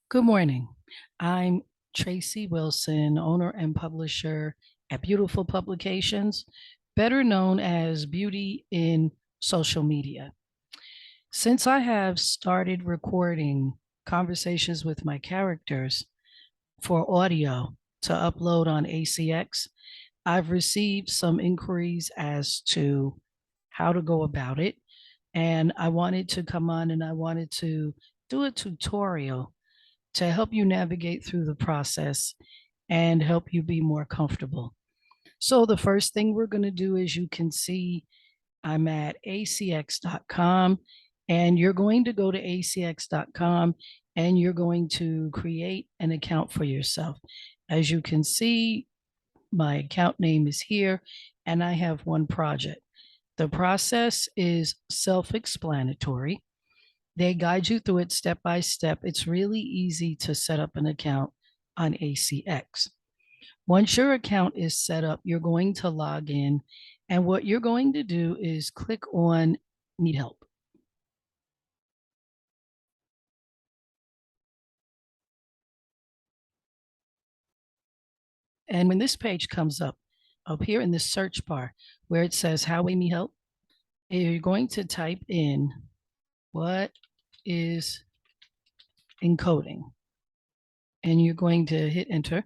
Good morning. I'm Tracy Wilson, owner and publisher at Beautiful Publications, better known as Beauty in Social Media. Since I have started recording conversations with my characters for audio to upload on ACX, I've received some inquiries as to how to go about it. And I wanted to come on and I wanted to do a tutorial to help you navigate through the process and help you be more comfortable. So the first thing we're going to do is you can see I'm at acx.com and you're going to go to acx.com and you're going to create an account for yourself. As you can see, my account name is here and I have one project. The process is self-explanatory. They guide you through it step by step. It's really easy to set up an account on ACX. Once your account is set up, you're going to log in. And what you're going to do is click on Need Help. And when this page comes up here in the search bar where it says How We Need Help, you're going to type in what is encoding. And you're going to hit enter.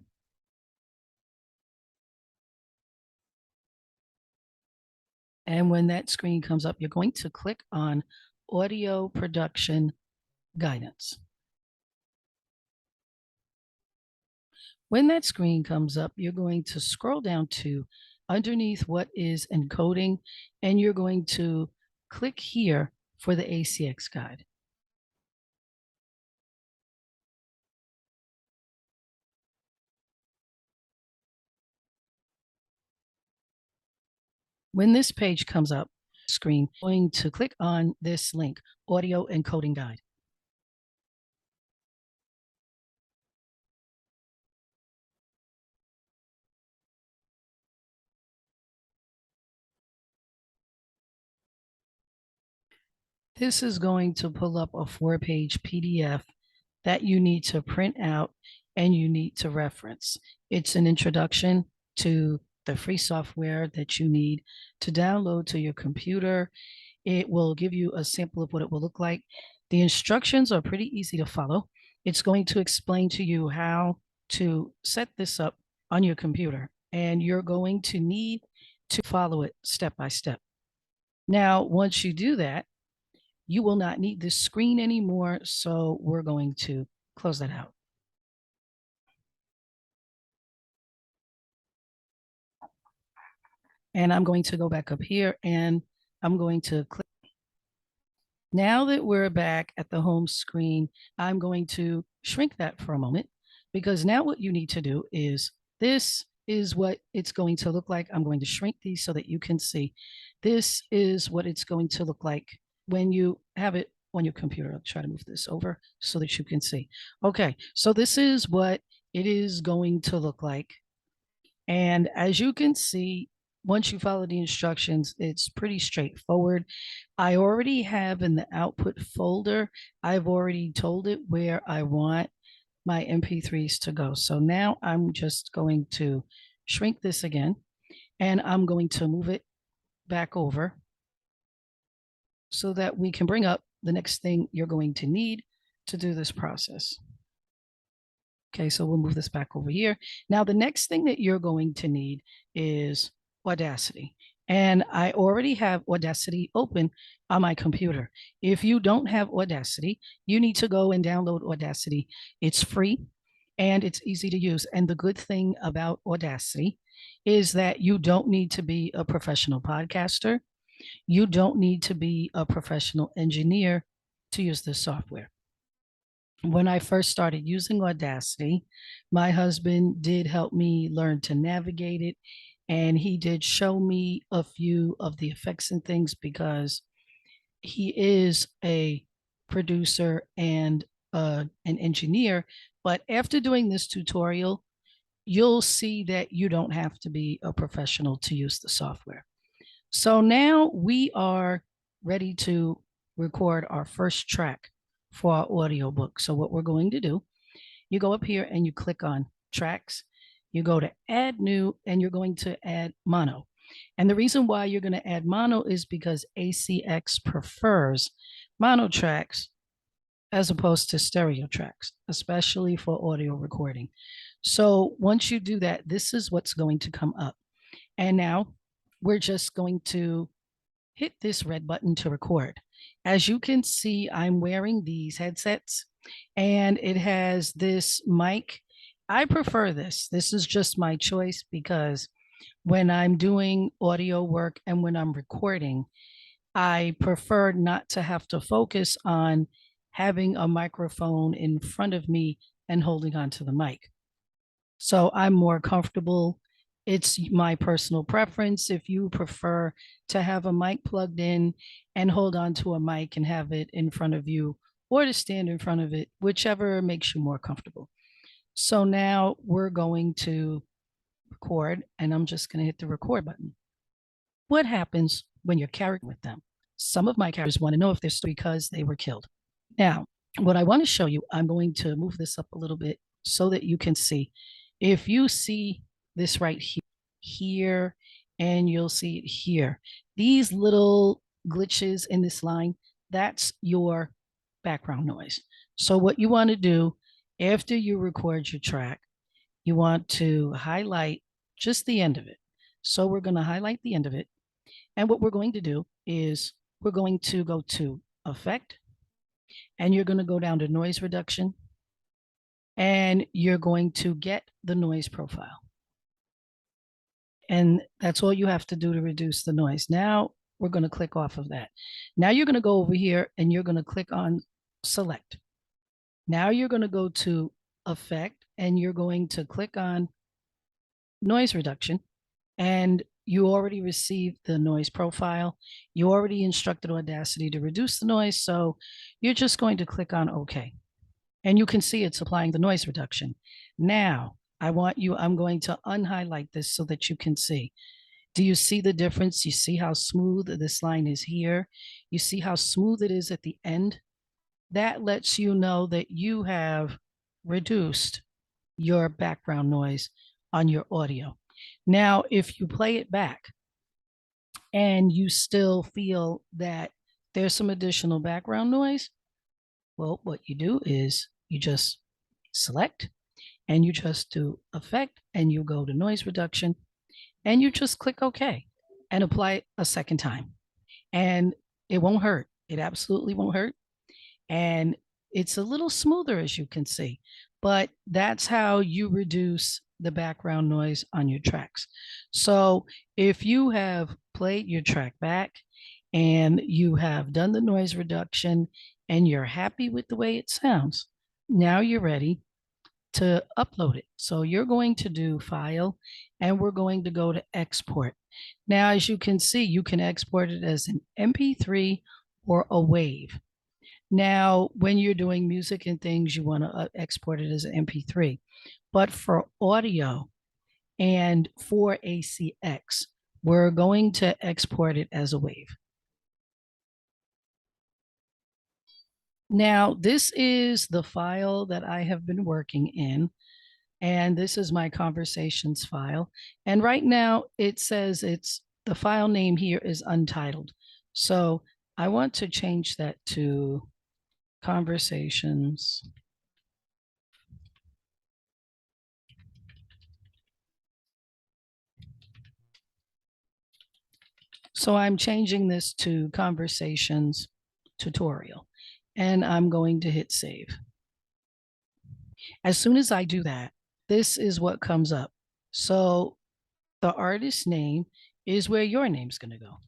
And when that screen comes up, you're going to click on audio production guidance. When that screen comes up, you're going to scroll down to underneath what is encoding, and you're going to click here for the ACX guide. When this page comes up, screen, I'm going to click on this link, audio encoding guide. This is going to pull up a 4-page PDF that you need to print out and you need to reference. It's an introduction to the free software that you need to download to your computer. It will give you a sample of what it will look like. The instructions are pretty easy to follow. It's going to explain to you how to set this up on your computer, and you're going to need to follow it step by step. Now, once you do that, you will not need this screen anymore, so we're going to close that out. And I'm going to go back up here and I'm going to click. Now that we're back at the home screen, I'm going to shrink that for a moment because now what you need to do is this is what it's going to look like. I'm going to shrink these so that you can see. This is what it's going to look like when you have it on your computer. I'll try to move this over so that you can see. Okay, so this is what it is going to look like. And as you can see, once you follow the instructions, it's pretty straightforward. I already have in the output folder, I've already told it where I want my MP3s to go. So now I'm just going to shrink this again, and I'm going to move it back over so that we can bring up the next thing you're going to need to do this process. Okay, so we'll move this back over here. Now, the next thing that you're going to need is Audacity. And I already have Audacity open on my computer. If you don't have Audacity, you need to go and download Audacity. It's free and it's easy to use. And the good thing about Audacity is that you don't need to be a professional podcaster. You don't need to be a professional engineer to use this software. When I first started using Audacity, my husband did help me learn to navigate it. And he did show me a few of the effects and things because he is a producer and an engineer. But after doing this tutorial, you'll see that you don't have to be a professional to use the software. So now we are ready to record our first track for our audiobook. So what we're going to do You go up here and you click on tracks. You go to add new and you're going to add mono. And the reason why you're going to add mono is because ACX prefers mono tracks as opposed to stereo tracks, especially for audio recording. So once you do that, this is what's going to come up. And now we're just going to hit this red button to record. As you can see, I'm wearing these headsets and it has this mic. I prefer this. This is just my choice because when I'm doing audio work and when I'm recording, I prefer not to have to focus on having a microphone in front of me and holding onto the mic. So I'm more comfortable. It's my personal preference. If you prefer to have a mic plugged in and hold on to a mic and have it in front of you or to stand in front of it, whichever makes you more comfortable. So now we're going to record and I'm just going to hit the record button. What happens when you're carrying with them? Some of my characters want to know if they're still because they were killed. Now, what I want to show you, I'm going to move this up a little bit so that you can see. If you see this right here, and you'll see it here, these little glitches in this line, that's your background noise. So what you want to do after you record your track, you want to highlight just the end of it. So we're going to highlight the end of it. And what we're going to do is we're going to go to Effect, and you're going to go down to Noise Reduction, and you're going to get the noise profile. And that's all you have to do to reduce the noise. Now we're going to click off of that. Now you're going to go over here and you're going to click on Select. Now you're going to go to Effect and you're going to click on Noise Reduction, and you already received the noise profile. You already instructed Audacity to reduce the noise, so you're just going to click on OK. And you can see it's applying the noise reduction. Now, I'm going to unhighlight this so that you can see. Do you see the difference? You see how smooth this line is here? You see how smooth it is at the end? That lets you know that you have reduced your background noise on your audio. Now, if you play it back and you still feel that there's some additional background noise, well, what you do is you just select and you just do Effect and you go to Noise Reduction and you just click OK and apply it a second time. And it won't hurt. It absolutely won't hurt. And it's a little smoother, as you can see, but that's how you reduce the background noise on your tracks. So if you have played your track back and you have done the noise reduction and you're happy with the way it sounds, now you're ready to upload it. So you're going to do File and we're going to go to Export. Now, as you can see, you can export it as an MP3 or a WAV. Now, when you're doing music and things, you want to export it as an MP3. But for audio and for ACX, we're going to export it as a WAV. Now, this is the file that I have been working in, and this is my conversations file. And right now it says the file name here is untitled. So I want to change that to conversations. So I'm changing this to conversations tutorial, and I'm going to hit save. As soon as I do that, this is what comes up. So the artist name is where your name's going to go.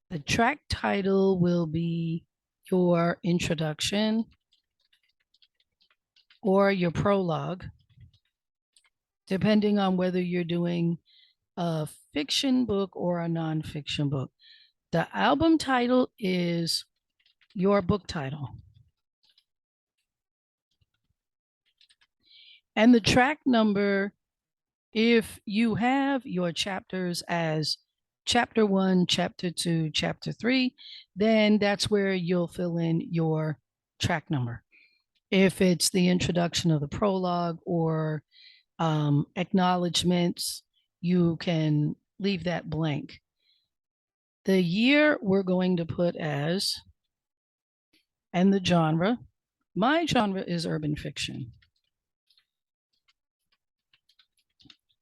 The track title will be your introduction or your prologue, depending on whether you're doing a fiction book or a nonfiction book. The album title is your book title. And the track number, if you have your chapters as chapter 1, chapter 2, chapter 3, then that's where you'll fill in your track number. If it's the introduction of the prologue or acknowledgments, you can leave that blank. The year we're going to put as, and the genre. My genre is urban fiction.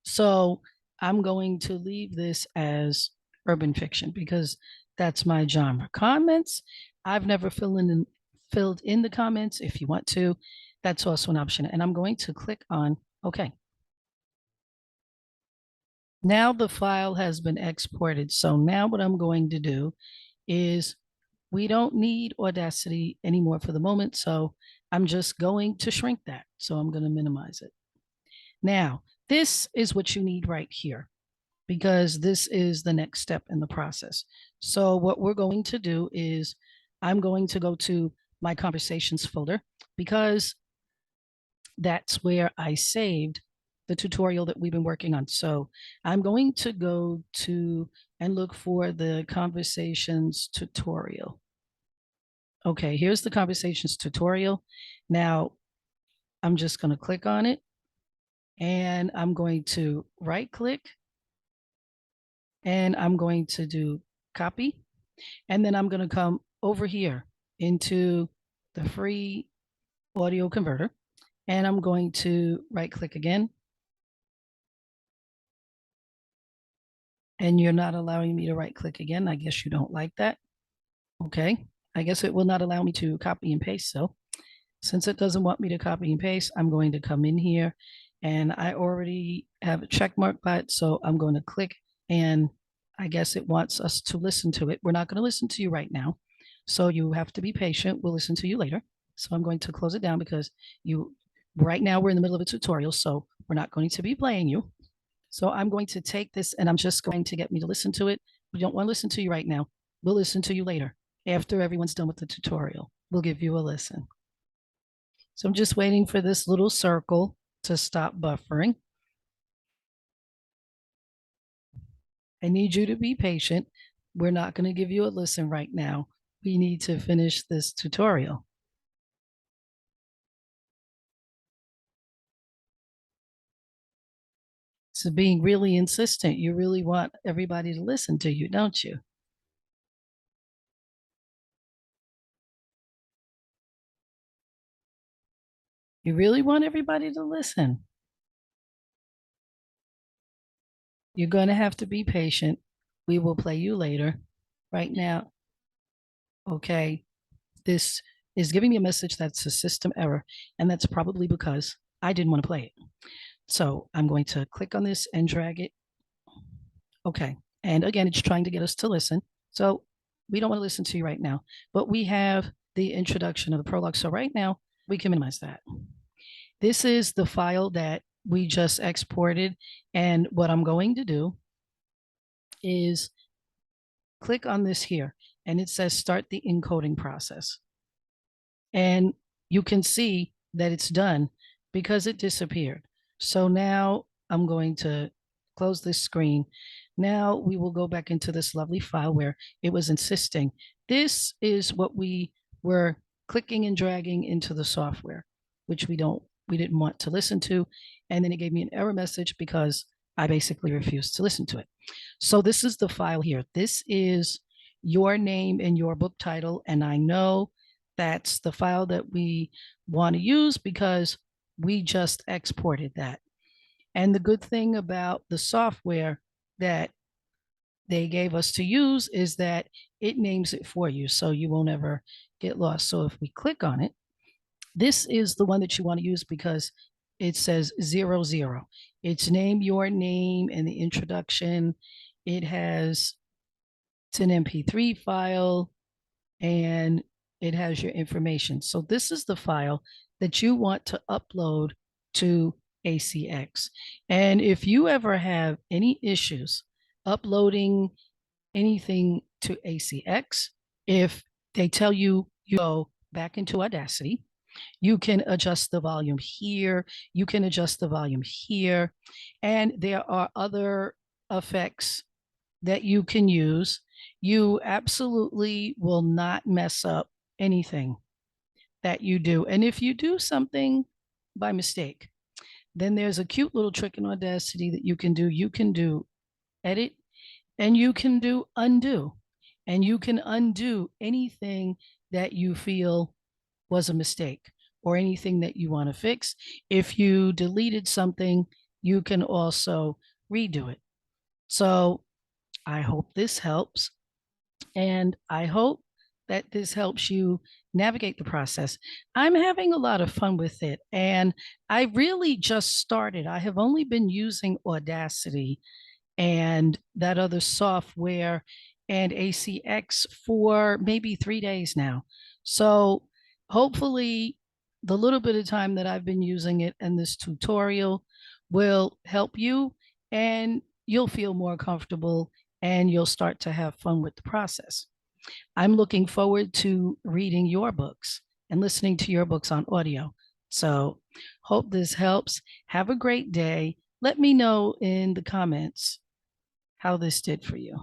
So I'm going to leave this as urban fiction because that's my genre. Comments, I've never filled in the comments. If you want to, that's also an option. And I'm going to click on OK. Now the file has been exported. So now what I'm going to do is we don't need Audacity anymore for the moment. So I'm just going to shrink that. So I'm going to minimize it. Now, this is what you need right here, because this is the next step in the process. So what we're going to do is I'm going to go to my conversations folder because that's where I saved the tutorial that we've been working on. So I'm going to go to and look for the conversations tutorial. Okay, here's the conversations tutorial. Now I'm just going to click on it and I'm going to right click and I'm going to do copy. And then I'm going to come over here into the free audio converter and I'm going to right click again. And you're not allowing me to right click again. I guess you don't like that. Okay. I guess it will not allow me to copy and paste. So since it doesn't want me to copy and paste, I'm going to come in here and I already have a check mark by it. So I'm going to click and I guess it wants us to listen to it. We're not going to listen to you right now. So you have to be patient. We'll listen to you later. So I'm going to close it down because right now we're in the middle of a tutorial. So we're not going to be playing you. So I'm going to take this and I'm just going to get me to listen to it. We don't want to listen to you right now. We'll listen to you later. After everyone's done with the tutorial, we'll give you a listen. So I'm just waiting for this little circle to stop buffering. I need you to be patient. We're not going to give you a listen right now. We need to finish this tutorial. So being really insistent, you really want everybody to listen to you, don't you? You really want everybody to listen. You're going to have to be patient. We will play you later. Right now, okay, this is giving me a message that's a system error, and that's probably because I didn't want to play it. So I'm going to click on this and drag it. Okay, and again, it's trying to get us to listen. So we don't want to listen to you right now, but we have the introduction of the prologue. So right now, we can minimize that. This is the file that we just exported, and what I'm going to do is click on this here, and it says start the encoding process. And you can see that it's done because it disappeared. So now I'm going to close this screen. Now we will go back into this lovely file where it was insisting. This is what we were clicking and dragging into the software, which we didn't want to listen to. And then it gave me an error message because I basically refused to listen to it. So this is the file here. This is your name and your book title. And I know that's the file that we want to use because we just exported that. And the good thing about the software that they gave us to use is that it names it for you, so you won't ever get lost. So if we click on it, this is the one that you want to use because it says 00. It's name your name and the introduction. It has, it's an MP3 file and it has your information. So this is the file that you want to upload to ACX. And if you ever have any issues uploading anything to ACX, if they tell you you go back into Audacity, you can adjust the volume here, you can adjust the volume here, and there are other effects that you can use. You absolutely will not mess up anything that you do. And if you do something by mistake, then there's a cute little trick in Audacity that you can do. You can do edit and you can do undo. And you can undo anything that you feel was a mistake or anything that you want to fix. If you deleted something, you can also redo it. So I hope this helps. And I hope that this helps you navigate the process. I'm having a lot of fun with it. And I really just started. I have only been using Audacity and that other software and ACX for maybe 3 days now. So hopefully, the little bit of time that I've been using it and this tutorial will help you, and you'll feel more comfortable and you'll start to have fun with the process. I'm looking forward to reading your books and listening to your books on audio. So, hope this helps. Have a great day. Let me know in the comments how this did for you.